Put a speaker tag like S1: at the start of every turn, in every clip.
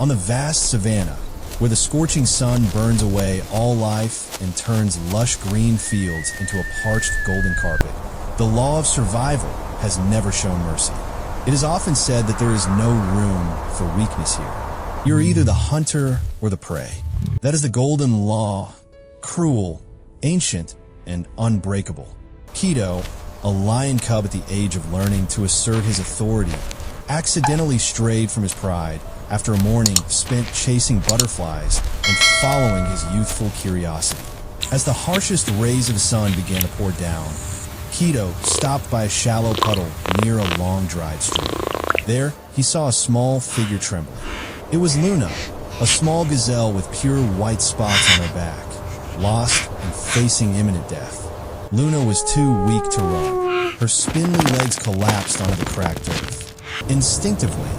S1: On the vast savanna, where the scorching sun burns away all life and turns lush green fields into a parched golden carpet, the law of survival has never shown mercy. It is often said that there is no room for weakness here. You are either the hunter or the prey. That is the golden law, cruel, ancient, and unbreakable. Keto, a lion cub at the age of learning to assert his authority, accidentally strayed from his pride after a morning spent chasing butterflies and following his youthful curiosity. As the harshest rays of the sun began to pour down, Keto stopped by a shallow puddle near a long dried stream. There, he saw a small figure trembling. It was Luna, a small gazelle with pure white spots on her back, lost and facing imminent death. Luna was too weak to run. Her spindly legs collapsed onto the cracked earth. Instinctively,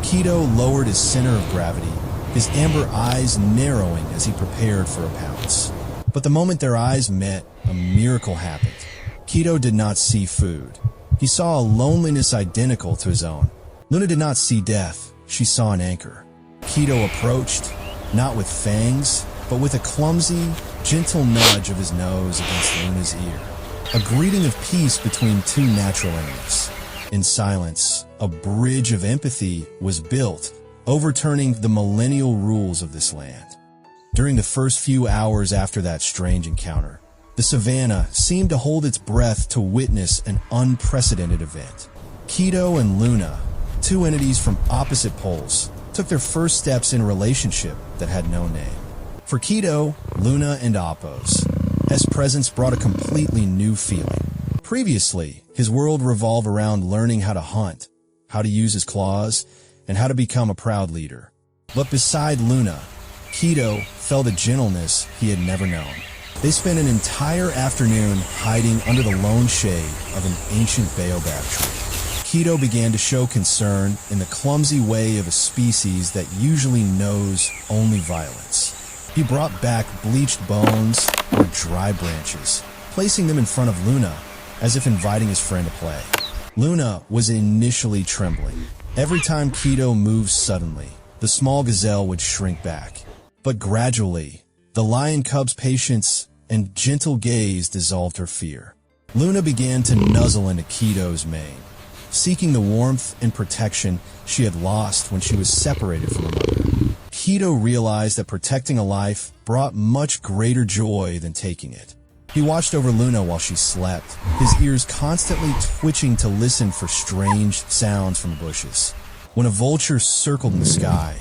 S1: Keto lowered his center of gravity, his amber eyes narrowing as he prepared for a pounce. But the moment their eyes met, a miracle happened. Keto did not see food. He saw a loneliness identical to his own. Luna did not see death. She saw an anchor. Keto approached, not with fangs, but with a clumsy, gentle nudge of his nose against Luna's ear. A greeting of peace between two natural enemies. In silence, a bridge of empathy was built, overturning the millennial rules of this land. During the first few hours after that strange encounter, the savanna seemed to hold its breath to witness an unprecedented event. Keto and Luna, two entities from opposite poles, took their first steps in a relationship that had no name. For Keto, Luna and Apos, his presence brought a completely new feeling. Previously, his world revolved around learning how to hunt, how to use his claws, and how to become a proud leader. But beside Luna, Keto felt a gentleness he had never known. They spent an entire afternoon hiding under the lone shade of an ancient baobab tree. Keto began to show concern in the clumsy way of a species that usually knows only violence. He brought back bleached bones or dry branches, placing them in front of Luna, as if inviting his friend to play. Luna was initially trembling. Every time Keto moved suddenly, the small gazelle would shrink back. But gradually, the lion cub's patience and gentle gaze dissolved her fear. Luna began to nuzzle into Keto's mane, seeking the warmth and protection she had lost when she was separated from her mother. Keto realized that protecting a life brought much greater joy than taking it. He watched over Luna while she slept, his ears constantly twitching to listen for strange sounds from the bushes. When a vulture circled in the sky,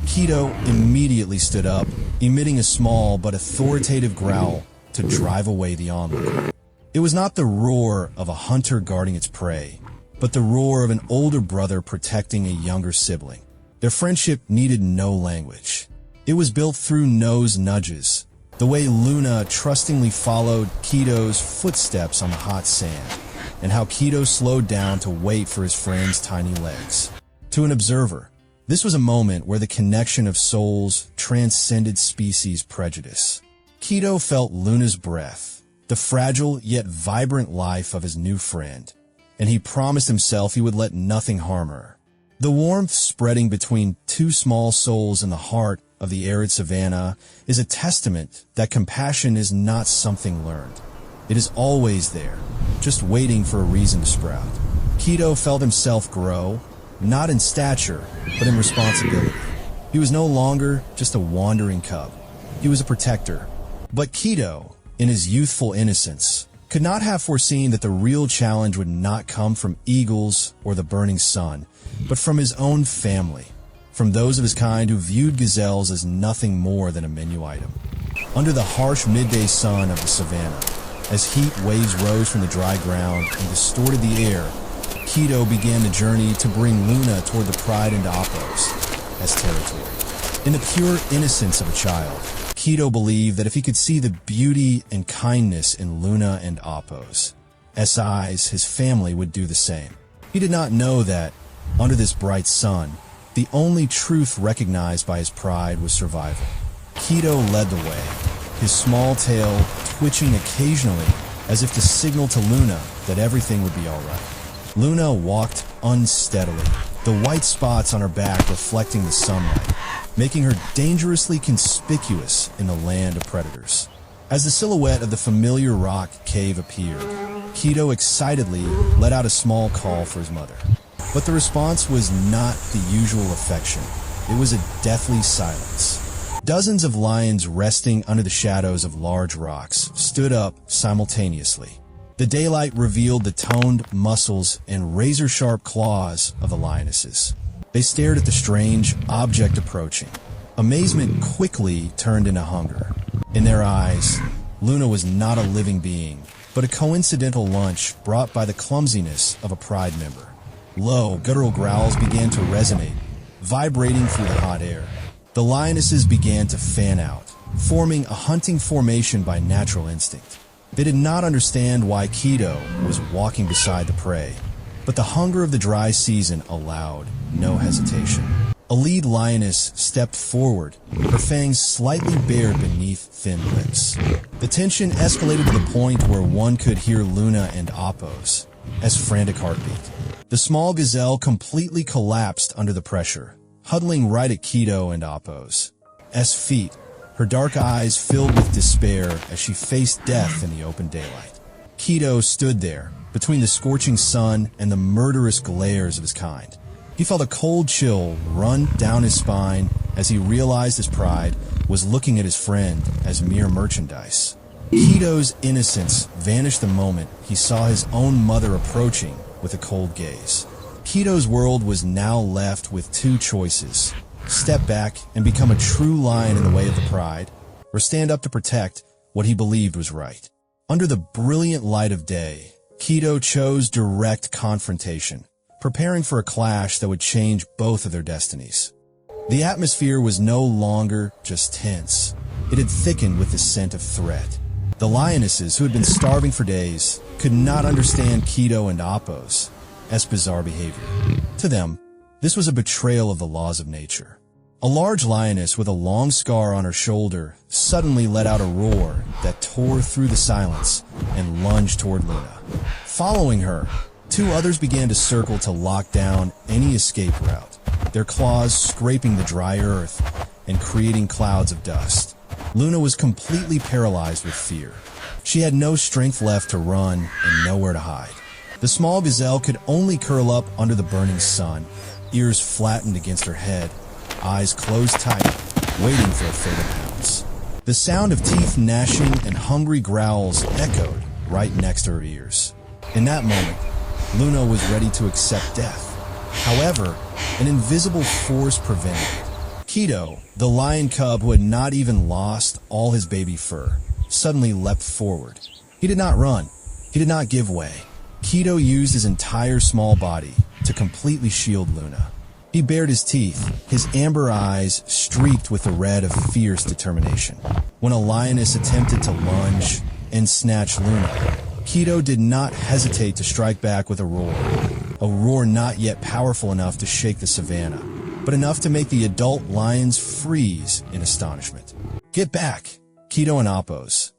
S1: Keto immediately stood up, emitting a small but authoritative growl to drive away the onlooker. It was not the roar of a hunter guarding its prey, but the roar of an older brother protecting a younger sibling. Their friendship needed no language. It was built through nose nudges, the way Luna trustingly followed Keto's footsteps on the hot sand, and how Keto slowed down to wait for his friend's tiny legs. To an observer, this was a moment where the connection of souls transcended species prejudice. Keto felt Luna's breath, the fragile yet vibrant life of his new friend, and he promised himself he would let nothing harm her. The warmth spreading between two small souls in the heart of the arid savanna is a testament that compassion is not something learned. It is always there, just waiting for a reason to sprout. Keto felt himself grow, not in stature, but in responsibility. He was no longer just a wandering cub. He was a protector. But Keto, in his youthful innocence, could not have foreseen that the real challenge would not come from eagles or the burning sun, but from his own family, from those of his kind who viewed gazelles as nothing more than a menu item. Under the harsh midday sun of the savanna, as heat waves rose from the dry ground and distorted the air, Keto began the journey to bring Luna toward the pride and Apos as territory. In the pure innocence of a child, Keto believed that if he could see the beauty and kindness in Luna and Apos, eyes, his family would do the same. He did not know that, under this bright sun, the only truth recognized by his pride was survival. Keto led the way, his small tail twitching occasionally as if to signal to Luna that everything would be all right. Luna walked unsteadily, the white spots on her back reflecting the sunlight. making her dangerously conspicuous in the land of predators. As the silhouette of the familiar rock cave appeared, Keto excitedly let out a small call for his mother. But the response was not the usual affection. It was a deathly silence. Dozens of lions resting under the shadows of large rocks stood up simultaneously. The daylight revealed the toned muscles and razor-sharp claws of the lionesses. They stared at the strange object approaching. Amazement quickly turned into hunger. In their eyes, Luna was not a living being, but a coincidental lunch brought by the clumsiness of a pride member. Low, guttural growls began to resonate, vibrating through the hot air. The lionesses began to fan out, forming a hunting formation by natural instinct. They did not understand why Keto was walking beside the prey, but the hunger of the dry season allowed no hesitation. A lead lioness stepped forward, her fangs slightly bared beneath thin lips. The tension escalated to the point where one could hear Luna and Appo's frantic heartbeat. The small gazelle completely collapsed under the pressure, huddling right at Keto and Appo's feet, her dark eyes filled with despair as she faced death in the open daylight. Keto stood there, between the scorching sun and the murderous glares of his kind. He felt a cold chill run down his spine as he realized his pride was looking at his friend as mere merchandise. Keto's innocence vanished the moment he saw his own mother approaching with a cold gaze. Keto's world was now left with two choices: step back and become a true lion in the way of the pride, or stand up to protect what he believed was right. Under the brilliant light of day, Keto chose direct confrontation, preparing for a clash that would change both of their destinies. The atmosphere was no longer just tense. It had thickened with the scent of threat. The lionesses, who had been starving for days, could not understand Keto and Appo's bizarre behavior. To them, this was a betrayal of the laws of nature. A large lioness with a long scar on her shoulder suddenly let out a roar that tore through the silence and lunged toward Luna. Following her, two others began to circle to lock down any escape route, their claws scraping the dry earth and creating clouds of dust. Luna was completely paralyzed with fear. She had no strength left to run and nowhere to hide. The small gazelle could only curl up under the burning sun, ears flattened against her head, eyes closed tight, waiting for a fatal pounce. The sound of teeth gnashing and hungry growls echoed right next to her ears. In that moment, Luna was ready to accept death. However, an invisible force prevented it. Keto, the lion cub who had not even lost all his baby fur, suddenly leapt forward. He did not run. He did not give way. Keto used his entire small body to completely shield Luna. He bared his teeth, his amber eyes streaked with the red of fierce determination. When a lioness attempted to lunge and snatch Luna, Keto did not hesitate to strike back with a roar not yet powerful enough to shake the savannah, but enough to make the adult lions freeze in astonishment. "Get back!" Keto and Appo's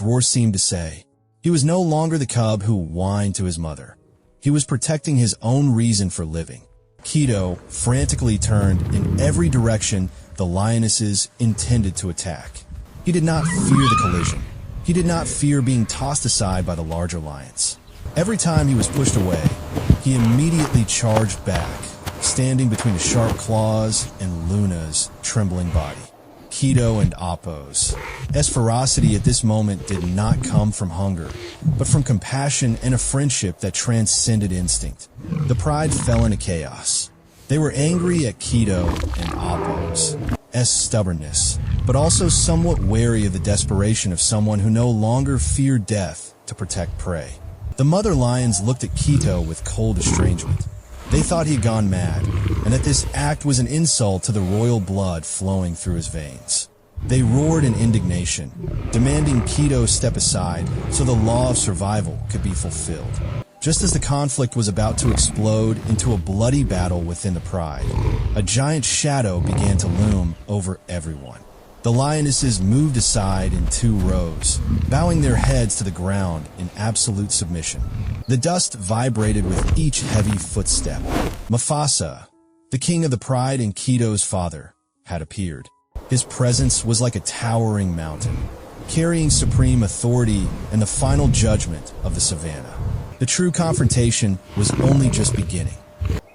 S1: roar seemed to say. He was no longer the cub who whined to his mother. He was protecting his own reason for living. Keto frantically turned in every direction the lionesses intended to attack. He did not fear the collision. He did not fear being tossed aside by the larger lions. Every time he was pushed away, he immediately charged back, standing between the sharp claws and Luna's trembling body. Keto and Appo's ferocity at this moment did not come from hunger, but from compassion and a friendship that transcended instinct. The pride fell into chaos. They were angry at Keto and Appo's stubbornness, but also somewhat wary of the desperation of someone who no longer feared death to protect prey. The mother lions looked at Keto with cold estrangement. They thought he had gone mad, and that this act was an insult to the royal blood flowing through his veins. They roared in indignation, demanding Keto step aside so the law of survival could be fulfilled. Just as the conflict was about to explode into a bloody battle within the pride, a giant shadow began to loom over everyone. The lionesses moved aside in two rows, bowing their heads to the ground in absolute submission. The dust vibrated with each heavy footstep. Mufasa, the king of the pride and Keto's father, had appeared. His presence was like a towering mountain, carrying supreme authority and the final judgment of the savannah. The true confrontation was only just beginning.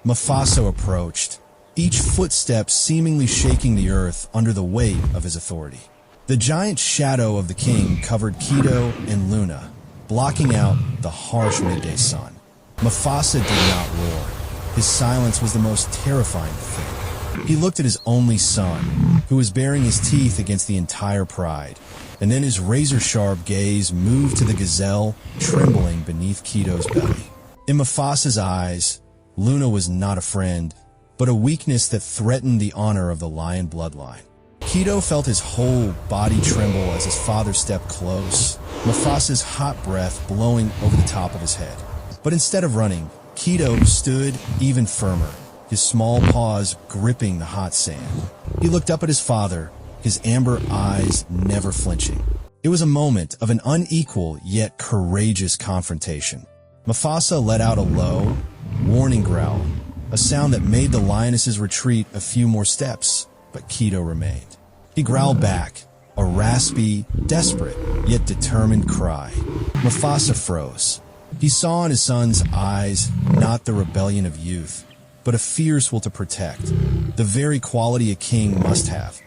S1: Mufasa approached, each footstep seemingly shaking the earth under the weight of his authority. The giant shadow of the king covered Keto and Luna, blocking out the harsh midday sun. Mufasa did not roar. His silence was the most terrifying thing. He looked at his only son, who was baring his teeth against the entire pride, and then his razor-sharp gaze moved to the gazelle trembling beneath Keto's belly. In Mufasa's eyes, Luna was not a friend, but a weakness that threatened the honor of the lion bloodline. Keto felt his whole body tremble as his father stepped close, Mufasa's hot breath blowing over the top of his head. But instead of running, Keto stood even firmer, his small paws gripping the hot sand. He looked up at his father, his amber eyes never flinching. It was a moment of an unequal yet courageous confrontation. Mufasa let out a low, warning growl, a sound that made the lionesses retreat a few more steps, but Keto remained. He growled back, a raspy, desperate, yet determined cry. Mufasa froze. He saw in his son's eyes not the rebellion of youth, but a fierce will to protect, the very quality a king must have.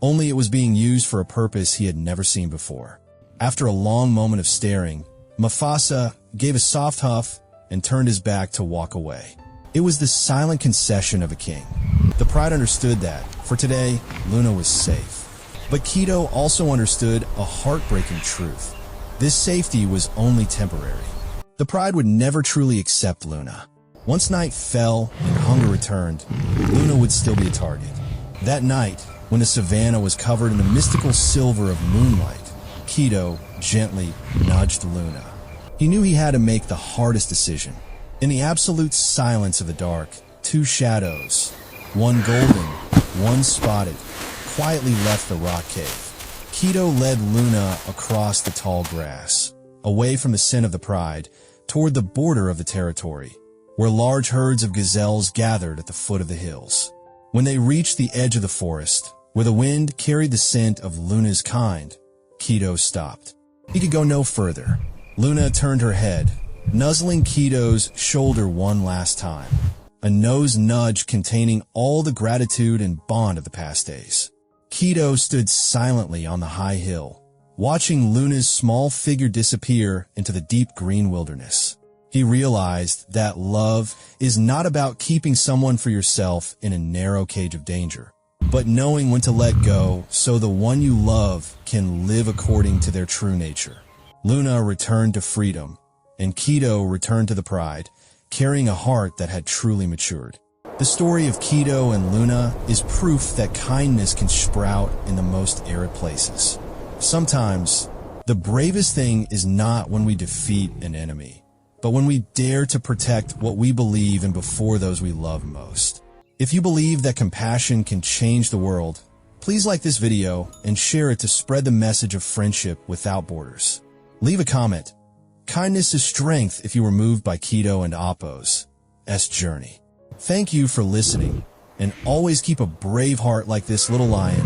S1: Only it was being used for a purpose he had never seen before. After a long moment of staring, Mufasa gave a soft huff and turned his back to walk away. It was the silent concession of a king. The pride understood that, for today, Luna was safe. But Keto also understood a heartbreaking truth. This safety was only temporary. The pride would never truly accept Luna. Once night fell and hunger returned, Luna would still be a target. That night, when the savannah was covered in the mystical silver of moonlight, Keto gently nudged Luna. He knew he had to make the hardest decision. In the absolute silence of the dark, two shadows, one golden, one spotted, quietly left the rock cave. Keto led Luna across the tall grass, away from the sin of the pride, toward the border of the territory, where large herds of gazelles gathered at the foot of the hills. When they reached the edge of the forest, where the wind carried the scent of Luna's kind, Keto stopped. He could go no further. Luna turned her head, nuzzling Keto's shoulder one last time, a nose nudge containing all the gratitude and bond of the past days. Keto stood silently on the high hill, watching Luna's small figure disappear into the deep green wilderness. He realized that love is not about keeping someone for yourself in a narrow cage of danger, but knowing when to let go so the one you love can live according to their true nature. Luna returned to freedom, and Keto returned to the pride, carrying a heart that had truly matured. The story of Keto and Luna is proof that kindness can sprout in the most arid places. Sometimes, the bravest thing is not when we defeat an enemy, but when we dare to protect what we believe in before those we love most. If you believe that compassion can change the world, please like this video and share it to spread the message of friendship without borders. Leave a comment. Kindness is strength if you were moved by Keto and Appo's journey. Thank you for listening, and always keep a brave heart like this little lion